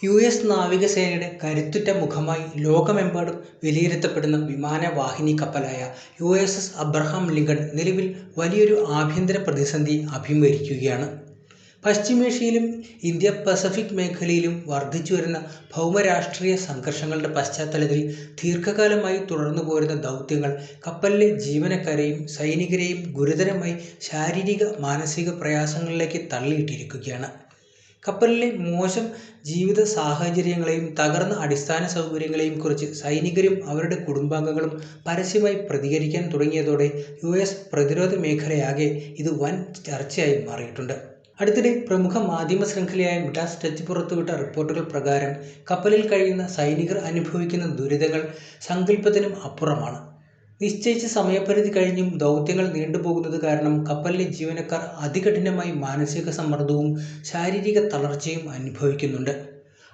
US നാവികസേനയുടെ കരുത്തുറ്റ മുഖമായി ലോകമെമ്പാടും വിലയിരുത്തപ്പെടുന്ന വിമാനവാഹിനി കപ്പലായ യുഎസ്എസ് അബ്രഹാം ലിങ്കൺ നിലവിൽ വലിയൊരു ആഭ്യന്തര പ്രതിസന്ധി അഭിമുഖീകരിക്കുകയാണ്. പശ്ചിമേഷ്യയിലും ഇന്ത്യ പസഫിക് മേഖലയിലും വർദ്ധിച്ചുവരുന്ന ഭൗമരാഷ്ട്രീയ സംഘർഷങ്ങളുടെ പശ്ചാത്തലത്തിൽ ദീർഘകാലമായി തുടർന്നുപോരുന്ന ദൗത്യങ്ങൾ കപ്പലിലെ ജീവനക്കാരെയും സൈനികരെയും ഗുരുതരമായി ശാരീരിക മാനസിക പ്രയാസങ്ങളിലേക്ക് തള്ളിയിട്ടിരിക്കുകയാണ്. കപ്പലിലെ മോശം ജീവിത സാഹചര്യങ്ങളെയും തകർന്ന അടിസ്ഥാന സൗകര്യങ്ങളെയും കുറിച്ച് സൈനികരും അവരുടെ കുടുംബാംഗങ്ങളും പരസ്യമായി പ്രതികരിക്കാൻ തുടങ്ങിയതോടെ യുഎസ് പ്രതിരോധ മേഖലയാകെ ഇത് വൻ ചർച്ചയായി മാറിയിട്ടുണ്ട്. അടുത്തിടെ പ്രമുഖ മാധ്യമ ശൃംഖലയായ മിഡാസ് ടച്ച് പുറത്തുവിട്ട റിപ്പോർട്ടുകൾ പ്രകാരം കപ്പലിൽ കഴിയുന്ന സൈനികർ അനുഭവിക്കുന്ന ദുരിതങ്ങൾ സങ്കല്പത്തിനും അപ്പുറമാണ്. നിശ്ചയിച്ച സമയപരിധി കഴിഞ്ഞും ദൗത്യങ്ങൾ നീണ്ടുപോകുന്നത് കാരണം കപ്പലിലെ ജീവനക്കാർ അതികഠിനമായി മാനസിക സമ്മർദ്ദവും ശാരീരിക തളർച്ചയും അനുഭവിക്കുന്നുണ്ട്.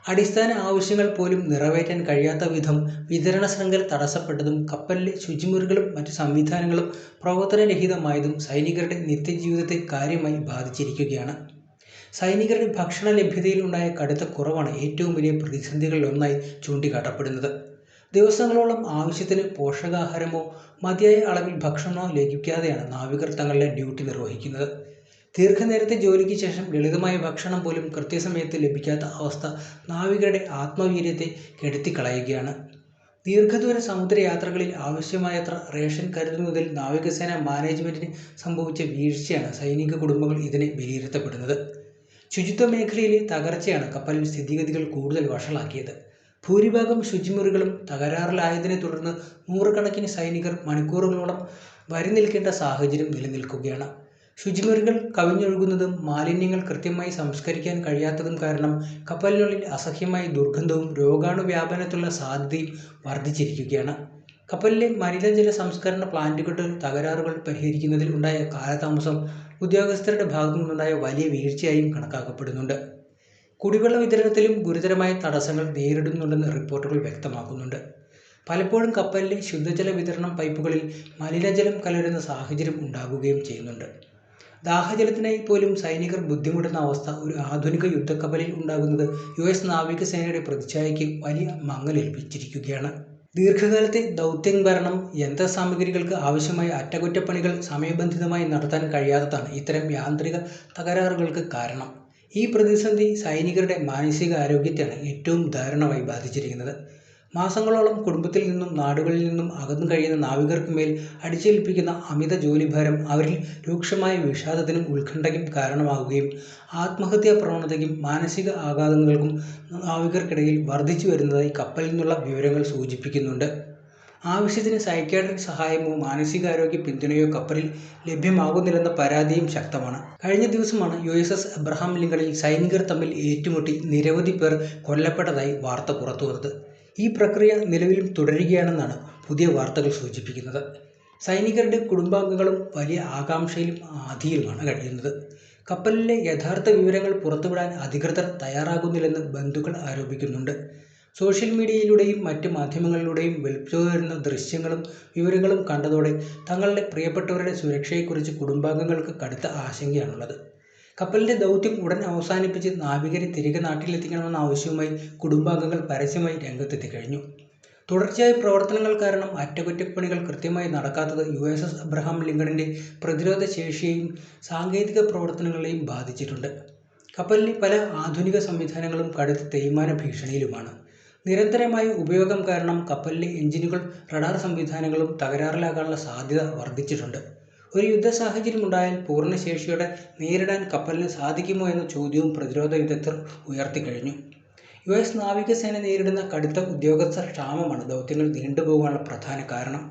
അടിസ്ഥാന ആവശ്യങ്ങൾ പോലും നിറവേറ്റാൻ കഴിയാത്ത വിധം വിതരണ ശൃംഖല തടസ്സപ്പെട്ടതും കപ്പലിലെ ശുചിമുറികളും മറ്റ് സംവിധാനങ്ങളും പ്രവർത്തനരഹിതമായതും സൈനികരുടെ നിത്യജീവിതത്തെ കാര്യമായി ബാധിച്ചിരിക്കുകയാണ്. സൈനികരുടെ ഭക്ഷണ ലഭ്യതയിൽ ഉണ്ടായ കടുത്ത കുറവാണ് ഏറ്റവും വലിയ പ്രതിസന്ധികളിലൊന്നായി ചൂണ്ടിക്കാട്ടപ്പെടുന്നത്. ദിവസങ്ങളോളം ആവശ്യത്തിന് പോഷകാഹാരമോ മതിയായ അളവിൽ ഭക്ഷണമോ ലഭിക്കാതെയാണ് നാവികർ തങ്ങളുടെ ഡ്യൂട്ടി നിർവഹിക്കുന്നത്. ദീർഘനേരത്തെ ജോലിക്ക് ശേഷം ലളിതമായ ഭക്ഷണം പോലും കൃത്യസമയത്ത് ലഭിക്കാത്ത അവസ്ഥ നാവികരുടെ ആത്മവീര്യത്തെ കെടുത്തിക്കളയുകയാണ്. ദീർഘദൂര സമുദ്രയാത്രകളിൽ ആവശ്യമായത്ര റേഷൻ കരുതുന്നതിൽ നാവികസേന മാനേജ്മെന്റിന് സംഭവിച്ച വീഴ്ചയാണ് സൈനിക കുടുംബങ്ങൾ ഇതിനെ വിലയിരുത്തപ്പെടുന്നത്. ശുചിത്വ മേഖലയിലെ തകർച്ചയാണ് കപ്പലിൽ സ്ഥിതിഗതികൾ കൂടുതൽ വഷളാക്കിയത്. ഭൂരിഭാഗം ശുചിമുറികളും തകരാറിലായതിനെ തുടർന്ന് നൂറുകണക്കിന് സൈനികർ മണിക്കൂറുകളോളം വരി നിൽക്കേണ്ട സാഹചര്യം നിലനിൽക്കുകയാണ്. ശുചിമുറികൾ കവിഞ്ഞൊഴുകുന്നതും മാലിന്യങ്ങൾ കൃത്യമായി സംസ്കരിക്കാൻ കഴിയാത്തതും കാരണം കപ്പലിനുള്ളിൽ അസഹ്യമായ ദുർഗന്ധവും രോഗാണുവ്യാപനത്തിനുള്ള സാധ്യതയും വർദ്ധിച്ചിരിക്കുകയാണ്. കപ്പലിലെ മലിനജല സംസ്കരണ പ്ലാന്റുകളുടെ തകരാറുകൾ പരിഹരിക്കുന്നതിൽ ഉണ്ടായ കാലതാമസം ഉദ്യോഗസ്ഥരുടെ ഭാഗത്തു നിന്നുണ്ടായ വലിയ വീഴ്ചയായും കണക്കാക്കപ്പെടുന്നുണ്ട്. കുടിവെള്ള വിതരണത്തിലും ഗുരുതരമായ തടസ്സങ്ങൾ നേരിടുന്നുണ്ടെന്ന് റിപ്പോർട്ടുകൾ വ്യക്തമാക്കുന്നുണ്ട്. പലപ്പോഴും കപ്പലിലെ ശുദ്ധജല വിതരണം പൈപ്പുകളിൽ മലിനജലം കലരുന്ന സാഹചര്യം ഉണ്ടാകുകയും ചെയ്യുന്നുണ്ട്. ദാഹജലത്തിനായി പോലും സൈനികർ ബുദ്ധിമുട്ടുന്ന അവസ്ഥ ഒരു ആധുനിക യുദ്ധക്കപ്പലിൽ ഉണ്ടാകുന്നത് യുഎസ് നാവികസേനയുടെ പ്രതിച്ഛായയ്ക്ക് വലിയ മങ്ങലേൽപ്പിച്ചിരിക്കുകയാണ്. ദീർഘകാലത്തെ ദൗത്യഭരണം യന്ത്രസാമഗ്രികൾക്ക് ആവശ്യമായ അറ്റകുറ്റപ്പണികൾ സമയബന്ധിതമായി നടത്താൻ കഴിയാത്തതാണ് ഇത്തരം യാന്ത്രിക തകരാറുകൾക്ക് കാരണം. ഈ പ്രതിസന്ധി സൈനികരുടെ മാനസികാരോഗ്യത്തെയാണ് ഏറ്റവും ദാരുണമായി ബാധിച്ചിരിക്കുന്നത്. മാസങ്ങളോളം കുടുംബത്തിൽ നിന്നും നാടുകളിൽ നിന്നും അകന്നു കഴിയുന്ന നാവികർക്ക് മേൽ അടിച്ചേൽപ്പിക്കുന്ന അമിത ജോലിഭാരം അവരിൽ രൂക്ഷമായ വിഷാദത്തിനും ഉത്കണ്ഠയ്ക്കും കാരണമാകുകയും ആത്മഹത്യാ പ്രവണതയ്ക്കും മാനസിക ആഘാതങ്ങൾക്കും നാവികർക്കിടയിൽ വർദ്ധിച്ചു വരുന്നതായി കപ്പലിൽ നിന്നുള്ള വിവരങ്ങൾ സൂചിപ്പിക്കുന്നുണ്ട്. ആവശ്യത്തിന് സൈക്യാട്രിക് സഹായമോ മാനസികാരോഗ്യ പിന്തുണയോ കപ്പലിൽ ലഭ്യമാകുന്നില്ലെന്ന പരാതിയും ശക്തമാണ്. കഴിഞ്ഞ ദിവസമാണ് യുഎസ്എസ് അബ്രഹാം ലിങ്കണിൽ സൈനികർ തമ്മിൽ ഏറ്റുമുട്ടി നിരവധി പേർ കൊല്ലപ്പെട്ടതായി വാർത്ത പുറത്തുവന്നത്. ഈ പ്രക്രിയ നിലവിലും തുടരുകയാണെന്നാണ് പുതിയ വാർത്തകൾ സൂചിപ്പിക്കുന്നത്. സൈനികരുടെ കുടുംബാംഗങ്ങളും വലിയ ആകാംക്ഷയിലും ആധിയിലുമാണ് കഴിയുന്നത്. കപ്പലിലെ യഥാർത്ഥ വിവരങ്ങൾ പുറത്തുവിടാൻ അധികൃതർ തയ്യാറാകുന്നില്ലെന്ന് ബന്ധുക്കൾ ആരോപിക്കുന്നുണ്ട്. സോഷ്യൽ മീഡിയയിലൂടെയും മറ്റ് മാധ്യമങ്ങളിലൂടെയും വെളിച്ചോരുന്ന ദൃശ്യങ്ങളും വിവരങ്ങളും കണ്ടതോടെ തങ്ങളുടെ പ്രിയപ്പെട്ടവരുടെ സുരക്ഷയെക്കുറിച്ച് കുടുംബാംഗങ്ങൾക്ക് കടുത്ത ആശങ്കയാണുള്ളത്. കപ്പലിൻ്റെ ദൗത്യം ഉടൻ അവസാനിപ്പിച്ച് നാവികരെ തിരികെ നാട്ടിലെത്തിക്കണമെന്ന ആവശ്യവുമായി കുടുംബാംഗങ്ങൾ പരസ്യമായി രംഗത്തെത്തിക്കഴിഞ്ഞു. തുടർച്ചയായ പ്രവർത്തനങ്ങൾ കാരണം അറ്റകുറ്റപ്പണികൾ കൃത്യമായി നടക്കാത്തത് യുഎസ്എസ് അബ്രഹാം ലിങ്കണിൻ്റെ പ്രതിരോധ ശേഷിയെയും സാങ്കേതിക പ്രവർത്തനങ്ങളെയും ബാധിച്ചിട്ടുണ്ട്. കപ്പലിലെ പല ആധുനിക സംവിധാനങ്ങളും കടുത്ത തേയ്മാന ഭീഷണിയിലുമാണ്. നിരന്തരമായ ഉപയോഗം കാരണം കപ്പലിലെ എഞ്ചിനുകൾ റഡാർ സംവിധാനങ്ങളും തകരാറിലാകാനുള്ള സാധ്യത വർദ്ധിച്ചിട്ടുണ്ട്. ഒരു യുദ്ധ സാഹചര്യം ഉണ്ടായാൽ പൂർണ്ണ ശേഷിയോടെ നേരിടാൻ കപ്പലിന് സാധിക്കുമോ എന്ന ചോദ്യവും പ്രതിരോധ വിദഗ്ധർ ഉയർത്തിക്കഴിഞ്ഞു. യുഎസ് നാവികസേന നേരിടുന്ന കടുത്ത ഉദ്യോഗസ്ഥ ക്ഷാമമാണ് ദൗത്യങ്ങൾ നീണ്ടുപോകാനുള്ള പ്രധാന കാരണം.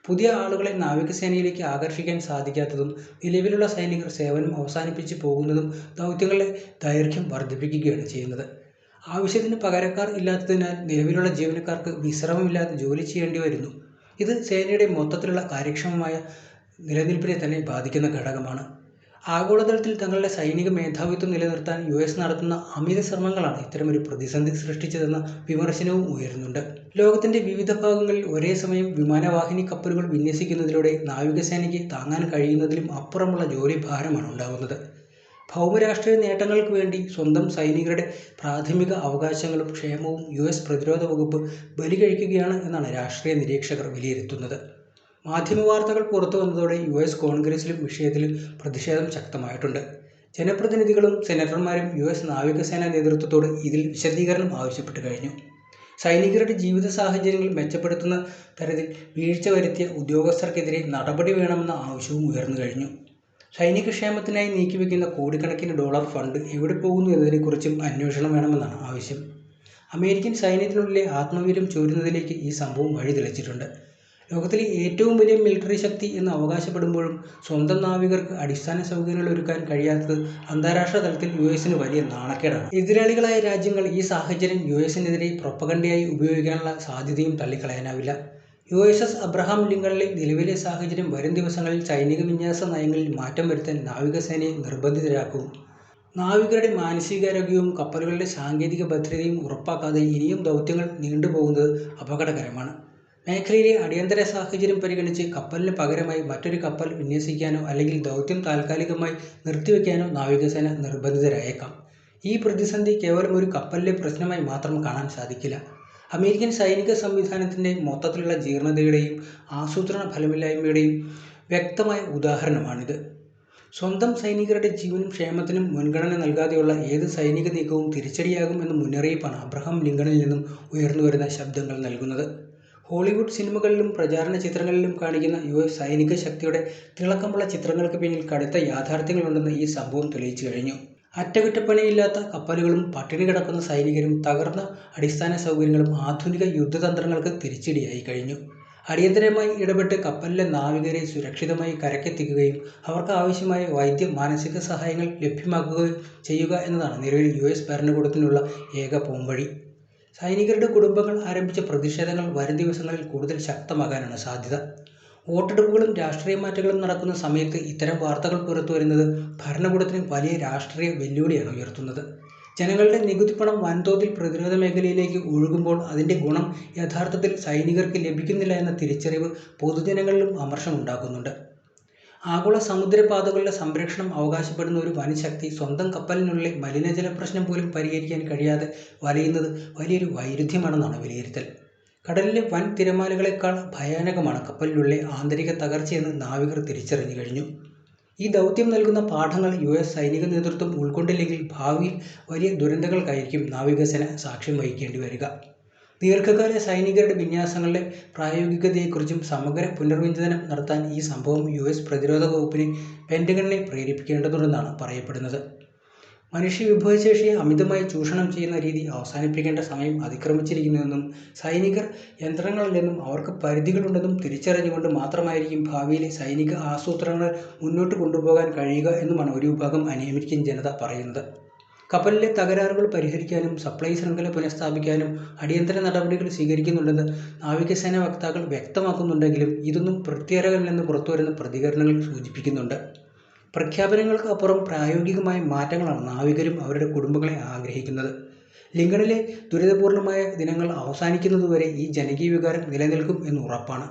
പുതിയ ആളുകളെ നാവികസേനയിലേക്ക് ആകർഷിക്കാൻ സാധിക്കാത്തതും നിലവിലുള്ള സൈനികർ സേവനം അവസാനിപ്പിച്ച് പോകുന്നതും ദൗത്യങ്ങളുടെ ദൈർഘ്യം വർദ്ധിപ്പിക്കുകയാണ് ചെയ്യുന്നത്. ആവശ്യത്തിന് പകരക്കാർ ഇല്ലാത്തതിനാൽ നിലവിലുള്ള ജീവനക്കാർക്ക് വിശ്രമമില്ലാതെ ജോലി ചെയ്യേണ്ടി വരുന്നു. ഇത് സേനയുടെ മൊത്തത്തിലുള്ള കാര്യക്ഷമമായ നിലനിൽപ്പിനെ തന്നെ ബാധിക്കുന്ന ഘടകമാണ്. ആഗോളതലത്തിൽ തങ്ങളുടെ സൈനിക മേധാവിത്വം നിലനിർത്താൻ യുഎസ് നടത്തുന്ന അമിത ശ്രമങ്ങളാണ് ഇത്തരമൊരു പ്രതിസന്ധി സൃഷ്ടിച്ചതെന്ന വിമർശനവും ഉയരുന്നുണ്ട്. ലോകത്തിൻ്റെ വിവിധ ഭാഗങ്ങളിൽ ഒരേ സമയം വിമാനവാഹിനി കപ്പലുകൾ വിന്യസിക്കുന്നതിലൂടെ നാവികസേനയ്ക്ക് താങ്ങാൻ കഴിയുന്നതിലും അപ്പുറമുള്ള ജോലി ഭാരമാണ് ഉണ്ടാകുന്നത്. ഭൗമരാഷ്ട്രീയ നേട്ടങ്ങൾക്ക് വേണ്ടി സ്വന്തം സൈനികരുടെ പ്രാഥമിക അവകാശങ്ങളും ക്ഷേമവും US പ്രതിരോധ വകുപ്പ് ബലികഴിക്കുകയാണ് എന്നാണ് രാഷ്ട്രീയ നിരീക്ഷകർ വിലയിരുത്തുന്നത്. മാധ്യമവാർത്തകൾ പുറത്തു വന്നതോടെ US കോൺഗ്രസിലും വിഷയത്തിൽ പ്രതിഷേധം ശക്തമായിട്ടുണ്ട്. ജനപ്രതിനിധികളും സെനറ്റർമാരും US നാവികസേനാ നേതൃത്വത്തോട് ഇതിൽ വിശദീകരണം ആവശ്യപ്പെട്ടു കഴിഞ്ഞു. സൈനികരുടെ ജീവിത സാഹചര്യങ്ങൾ മെച്ചപ്പെടുത്തുന്ന തരത്തിൽ വീഴ്ച വരുത്തിയ ഉദ്യോഗസ്ഥർക്കെതിരെ നടപടി വേണമെന്ന ആവശ്യവും ഉയർന്നു കഴിഞ്ഞു. സൈനിക ക്ഷേമത്തിനായി നീക്കിവെക്കുന്ന കോടിക്കണക്കിന് ഡോളർ ഫണ്ട് എവിടെ പോകുന്നു എന്നതിനെക്കുറിച്ചും അന്വേഷണം വേണമെന്നാണ് ആവശ്യം. അമേരിക്കൻ സൈന്യത്തിനുള്ളിലെ ആത്മവീര്യം ചോരുന്നതിലേക്ക് ഈ സംഭവം വഴിതെളിച്ചിട്ടുണ്ട്. ലോകത്തിലെ ഏറ്റവും വലിയ മിലിറ്ററി ശക്തി എന്ന് അവകാശപ്പെടുമ്പോഴും സ്വന്തം നാവികർക്ക് അടിസ്ഥാന സൗകര്യങ്ങൾ ഒരുക്കാൻ കഴിയാത്തത് അന്താരാഷ്ട്ര തലത്തിൽ USന് വലിയ നാണക്കേടാണ്. എതിരാളികളായ രാജ്യങ്ങൾ ഈ സാഹചര്യം USനെതിരെ പ്രൊപ്പഗണ്ടയായി ഉപയോഗിക്കാനുള്ള സാധ്യതയും തള്ളിക്കളയാനാവില്ല. USS അബ്രഹാം ലിങ്കണിലെ നിലവിലെ സാഹചര്യം വരും ദിവസങ്ങളിൽ സൈനിക വിന്യാസ നയങ്ങളിൽ മാറ്റം വരുത്താൻ നാവികസേനയെ നിർബന്ധിതരാക്കും. നാവികരുടെ മാനസികാരോഗ്യവും കപ്പലുകളുടെ സാങ്കേതിക ഭദ്രതയും ഉറപ്പാക്കാതെ ഇനിയും ദൗത്യങ്ങൾ നീണ്ടുപോകുന്നത് അപകടകരമാണ്. മേഖലയിലെ അടിയന്തര സാഹചര്യം പരിഗണിച്ച് കപ്പലിന് പകരമായി മറ്റൊരു കപ്പൽ വിന്യസിക്കാനോ അല്ലെങ്കിൽ ദൗത്യം താൽക്കാലികമായി നിർത്തിവെക്കാനോ നാവികസേന നിർബന്ധിതരായേക്കാം. ഈ പ്രതിസന്ധി കേവലം ഒരു കപ്പലിലെ പ്രശ്നമായി മാത്രം കാണാൻ സാധിക്കില്ല. അമേരിക്കൻ സൈനിക സംവിധാനത്തിൻ്റെ മൊത്തത്തിലുള്ള ജീർണതയുടെയും ആസൂത്രണ ഫലമില്ലായ്മയുടെയും വ്യക്തമായ ഉദാഹരണമാണിത്. സ്വന്തം സൈനികരുടെ ജീവനും ക്ഷേമത്തിനും മുൻഗണന നൽകാതെയുള്ള ഏത് സൈനിക നീക്കവും തിരിച്ചടിയാകും എന്ന മുന്നറിയിപ്പാണ് അബ്രഹാം ലിങ്കണിൽ നിന്നും ഉയർന്നുവരുന്ന ശബ്ദങ്ങൾ നൽകുന്നത്. ഹോളിവുഡ് സിനിമകളിലും പ്രചാരണ ചിത്രങ്ങളിലും കാണിക്കുന്ന US സൈനിക ശക്തിയുടെ തിളക്കമുള്ള ചിത്രങ്ങൾക്ക് പിന്നിൽ കടുത്ത യാഥാർത്ഥ്യങ്ങളുണ്ടെന്ന് ഈ സംഭവം തെളിയിച്ചു കഴിഞ്ഞു. അറ്റകുറ്റപ്പണിയില്ലാത്ത കപ്പലുകളും പട്ടിണി കിടക്കുന്ന സൈനികരും തകർന്ന അടിസ്ഥാന സൗകര്യങ്ങളും ആധുനിക യുദ്ധതന്ത്രങ്ങൾക്ക് തിരിച്ചടിയായി കഴിഞ്ഞു. അടിയന്തരമായി ഇടപെട്ട് കപ്പലിലെ നാവികരെ സുരക്ഷിതമായി കരക്കെത്തിക്കുകയും അവർക്ക് ആവശ്യമായ വൈദ്യ മാനസിക സഹായങ്ങൾ ലഭ്യമാക്കുകയും ചെയ്യുക എന്നതാണ് നിലവിൽ US ഭരണകൂടത്തിനുള്ള ഏക പോംവഴി. സൈനികരുടെ കുടുംബങ്ങൾ ആരംഭിച്ച പ്രതിഷേധങ്ങൾ വരും ദിവസങ്ങളിൽ കൂടുതൽ ശക്തമാകാനാണ് സാധ്യത. വോട്ടെടുപ്പുകളും രാഷ്ട്രീയ മാറ്റങ്ങളും നടക്കുന്ന സമയത്ത് ഇത്തരം വാർത്തകൾ പുറത്തുവരുന്നത് ഭരണകൂടത്തിന് വലിയ രാഷ്ട്രീയ വെല്ലുവിളിയാണ് ഉയർത്തുന്നത്. ജനങ്ങളുടെ നികുതിപ്പണം വൻതോതിൽ പ്രതിരോധ മേഖലയിലേക്ക് ഒഴുകുമ്പോൾ അതിൻ്റെ ഗുണം യഥാർത്ഥത്തിൽ സൈനികർക്ക് ലഭിക്കുന്നില്ല എന്ന തിരിച്ചറിവ് പൊതുജനങ്ങളിലും അമർഷമുണ്ടാക്കുന്നുണ്ട്. ആഗോള സമുദ്രപാതകളുടെ സംരക്ഷണം അവകാശപ്പെടുന്ന ഒരു വൻശക്തി സ്വന്തം കപ്പലിനുള്ളിലെ മലിനജല പ്രശ്നം പോലും പരിഹരിക്കാൻ കഴിയാതെ വലയുന്നത് വലിയൊരു വൈരുദ്ധ്യമാണെന്നാണ് വിലയിരുത്തൽ. കടലിലെ വൻ തിരമാലകളെക്കാൾ ഭയാനകമാണ് കപ്പലിനുള്ളിലെ ആന്തരിക തകർച്ചയെന്ന് നാവികർ തിരിച്ചറിഞ്ഞു കഴിഞ്ഞു. ഈ ദൗത്യം നൽകുന്ന പാഠങ്ങൾ US സൈനിക നേതൃത്വം ഉൾക്കൊണ്ടില്ലെങ്കിൽ ഭാവിയിൽ വലിയ ദുരന്തങ്ങൾക്കായിരിക്കും നാവികസേന സാക്ഷ്യം വഹിക്കേണ്ടി വരിക. ദീർഘകാല സൈനികരുടെ വിന്യാസങ്ങളുടെ പ്രായോഗികതയെക്കുറിച്ചും സമഗ്ര പുനർവിചിന്തനം നടത്താൻ ഈ സംഭവം US പ്രതിരോധ വകുപ്പിനെ പെൻറ്റഗണിനെ പ്രേരിപ്പിക്കേണ്ടതുണ്ടെന്നാണ് പറയപ്പെടുന്നത്. മനുഷ്യവിഭവശേഷിയെ അമിതമായി ചൂഷണം ചെയ്യുന്ന രീതി അവസാനിപ്പിക്കേണ്ട സമയം അതിക്രമിച്ചിരിക്കുന്നുവെന്നും സൈനികർ യന്ത്രങ്ങളല്ലെന്നും അവർക്ക് പരിധികളുണ്ടെന്നും തിരിച്ചറിഞ്ഞുകൊണ്ട് മാത്രമായിരിക്കും ഭാവിയിലെ സൈനിക ആസൂത്രണങ്ങൾ മുന്നോട്ട് കൊണ്ടുപോകാൻ കഴിയുക എന്നുമാണ് ഒരു വിഭാഗം അമേരിക്കൻ ജനത പറയുന്നത്. കപ്പലിലെ തകരാറുകൾ പരിഹരിക്കാനും സപ്ലൈ ശൃംഖല പുനഃസ്ഥാപിക്കാനും അടിയന്തര നടപടികൾ സ്വീകരിക്കുന്നുണ്ടെന്ന് നാവികസേന വക്താക്കൾ വ്യക്തമാക്കുന്നുണ്ടെങ്കിലും ഇതൊന്നും തൃപ്തികരമല്ലെന്ന് പുറത്തുവരുന്ന പ്രതികരണങ്ങൾ സൂചിപ്പിക്കുന്നുണ്ട്. പ്രഖ്യാപനങ്ങൾക്ക് അപ്പുറം പ്രായോഗികമായ മാറ്റങ്ങളാണ് നാവികരും അവരുടെ കുടുംബങ്ങളെ ആഗ്രഹിക്കുന്നത്. ലിങ്കണിലെ ദുരിതപൂർണമായ ദിനങ്ങൾ അവസാനിക്കുന്നതുവരെ ഈ ജനകീയ വികാരം നിലനിൽക്കും എന്ന് ഉറപ്പാണ്.